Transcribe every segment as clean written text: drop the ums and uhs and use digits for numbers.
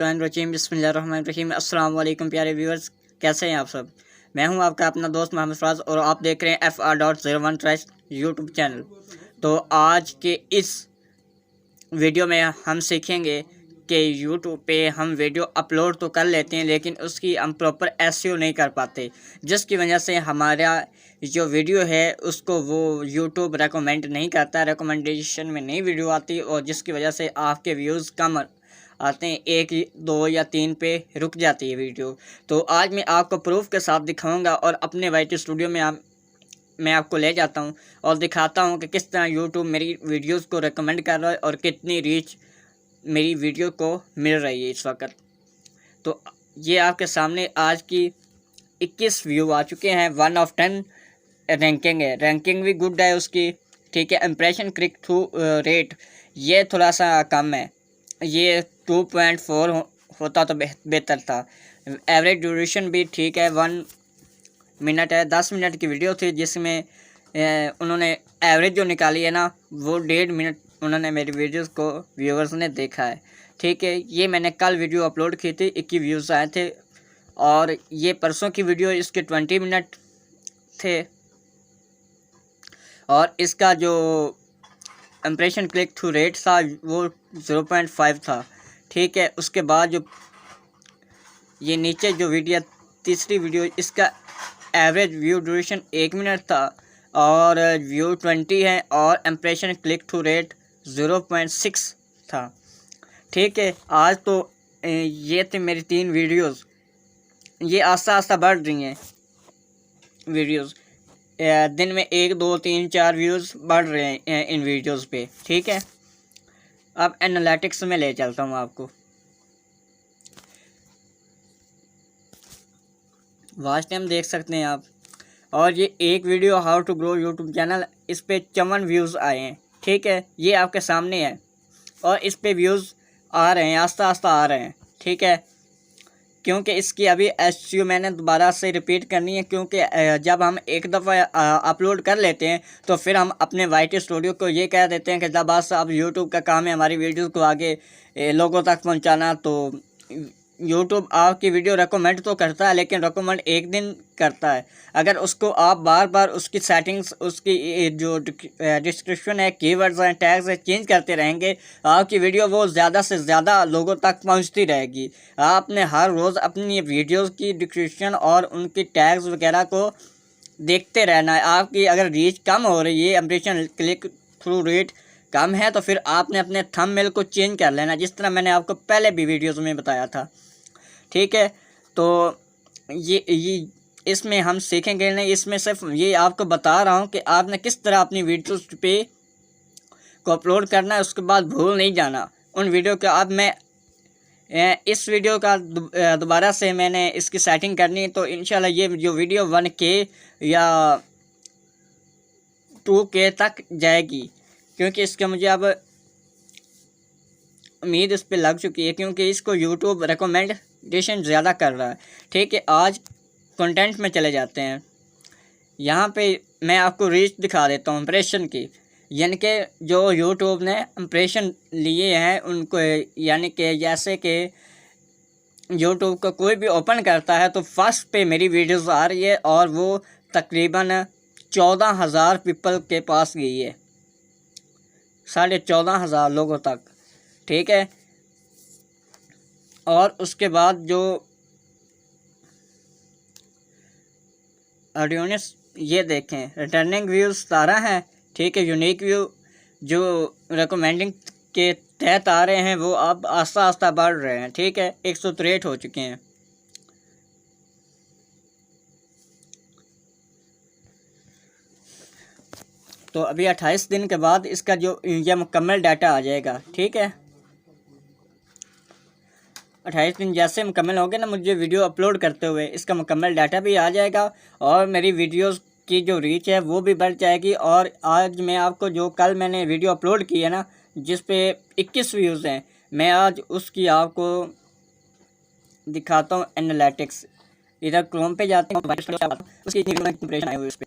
रहीम बिस्मिल्लाहिर्रहमानिर्रहीम। अस्सलाम वालेकुम प्यारे व्यूअर्स, कैसे हैं आप सब। मैं हूं आपका अपना दोस्त मोहम्मद फराज और आप देख रहे हैं FR.01 ट्रस्ट यूट्यूब चैनल। तो आज के इस वीडियो में हम सीखेंगे कि यूट्यूब पे हम वीडियो अपलोड तो कर लेते हैं लेकिन उसकी हम प्रॉपर एसईओ नहीं कर पाते, जिसकी वजह से हमारा जो वीडियो है उसको वो यूट्यूब रेकमेंड नहीं करता, रिकमेंडेशन में नहीं वीडियो आती और जिसकी वजह से आपके व्यूज़ कम आते हैं, 1, 2 या 3 पे रुक जाती है वीडियो। तो आज मैं आपको प्रूफ के साथ दिखाऊंगा और अपने वाईटी स्टूडियो में मैं आपको ले जाता हूं और दिखाता हूं कि किस तरह यूट्यूब मेरी वीडियोस को रेकमेंड कर रहा है और कितनी रीच मेरी वीडियो को मिल रही है इस वक्त। तो ये आपके सामने आज की 21 व्यू आ चुके हैं। 1 ऑफ 10 रैंकिंग है, रैंकिंग भी गुड है उसकी, ठीक है। इम्प्रेशन क्लिक थ्रू रेट ये थोड़ा सा कम है, ये 2.4 होता तो बेहतर था। एवरेज ड्यूरेशन भी ठीक है, 1 मिनट है। 10 मिनट की वीडियो थी जिसमें उन्होंने एवरेज जो निकाली है ना वो 1.5 मिनट उन्होंने मेरी वीडियोस को व्यूअर्स ने देखा है, ठीक है। ये मैंने कल वीडियो अपलोड की थी, 21 व्यूज़ आए थे और ये परसों की वीडियो, इसके 20 मिनट थे और इसका जो इम्प्रेशन क्लिक थ्रू रेट था वो 0.5 था, ठीक है। उसके बाद जो ये नीचे जो वीडियो तीसरी वीडियो, इसका एवरेज व्यू ड्यूरेशन 1 मिनट था और व्यू 20 है और इम्प्रेशन क्लिक थ्रू रेट 0.6 था, ठीक है। आज तो ये थे मेरी 3 वीडियोस, ये आस्ता आस्ता बढ़ रही हैं वीडियोस, दिन में 1, 2, 3, 4 व्यूज़ बढ़ रहे हैं इन वीडियोस पे, ठीक है। अब एनालिटिक्स में ले चलता हूँ आपको। वॉच टाइम देख सकते हैं आप, और ये एक video how to grow YouTube channel, इस पे 54 व्यूज़ आए हैं, ठीक है। ये आपके सामने है और इस पे व्यूज़ आ रहे हैं, आस्ता आस्ता आ रहे हैं, ठीक है। क्योंकि इसकी अभी एसईओ मैंने दोबारा से रिपीट करनी है, क्योंकि जब हम एक दफ़ा अपलोड कर लेते हैं तो फिर हम अपने वाईटी स्टूडियो को ये कह देते हैं कि जब अब यूट्यूब का काम है हमारी वीडियोस को आगे लोगों तक पहुंचाना। तो यूट्यूब आपकी वीडियो रेकमेंड तो करता है लेकिन रेकमेंड एक दिन करता है, अगर उसको आप बार बार उसकी सेटिंग्स, उसकी जो डिस्क्रिप्शन है, कीवर्ड्स हैं, टैग्स हैं, चेंज करते रहेंगे, आपकी वीडियो वो ज़्यादा से ज़्यादा लोगों तक पहुंचती रहेगी। आपने हर रोज़ अपनी वीडियोस की डिस्क्रिप्शन और उनकी टैग्स वगैरह को देखते रहना है। आपकी अगर रीच कम हो रही है, इम्प्रेशन क्लिक थ्रू रेट कम है, तो फिर आपने अपने थंबनेल को चेंज कर लेना, जिस तरह मैंने आपको पहले भी वीडियोस में बताया था, ठीक है। तो ये इसमें हम सीखेंगे नहीं, इसमें सिर्फ ये आपको बता रहा हूँ कि आपने किस तरह अपनी वीडियोस पे को अपलोड करना है, उसके बाद भूल नहीं जाना उन वीडियो का। अब मैं इस वीडियो का दोबारा से मैंने इसकी सेटिंग करनी है, तो इंशाल्लाह ये जो वीडियो 1K या 2K तक जाएगी, क्योंकि इसका मुझे अब उम्मीद इस पर लग चुकी है, क्योंकि इसको यूट्यूब रिकमेंडेशन ज़्यादा कर रहा है, ठीक है। आज कंटेंट में चले जाते हैं। यहाँ पे मैं आपको रीच दिखा देता हूँ इम्प्रेशन की, यानी कि जो यूट्यूब ने इम्प्रेशन लिए हैं उनको, यानी कि जैसे कि यूट्यूब को कोई भी ओपन करता है तो फर्स्ट पे मेरी वीडियोस आ रही है और वो तकरीबन 14,000 पीपल के पास गई है, 14,500 लोगों तक, ठीक है। और उसके बाद जो ऑडियंस ये देखें, रिटर्निंग व्यूज़ 17 हैं, ठीक है। यूनिक व्यू जो रिकमेंडिंग के तहत आ रहे हैं वो अब आस्ता आस्ता बढ़ रहे हैं, ठीक है। 163 हो चुके हैं। तो अभी 28 दिन के बाद इसका जो ये मुकम्मल डाटा आ जाएगा, ठीक है। 28 दिन जैसे मुकम्मल हो गए ना, मुझे वीडियो अपलोड करते हुए इसका मुकम्मल डाटा भी आ जाएगा और मेरी वीडियोस की जो रीच है वो भी बढ़ जाएगी। और आज मैं आपको जो कल मैंने वीडियो अपलोड की है ना जिस पे 21 व्यूज़ हैं, मैं आज उसकी आपको दिखाता हूँ एनालिटिक्स। इधर क्रोम पे जाते हैं, उसकी इंप्रेशन आए हुए उस पर,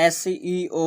SEO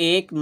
1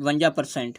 52%،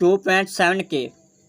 2.7K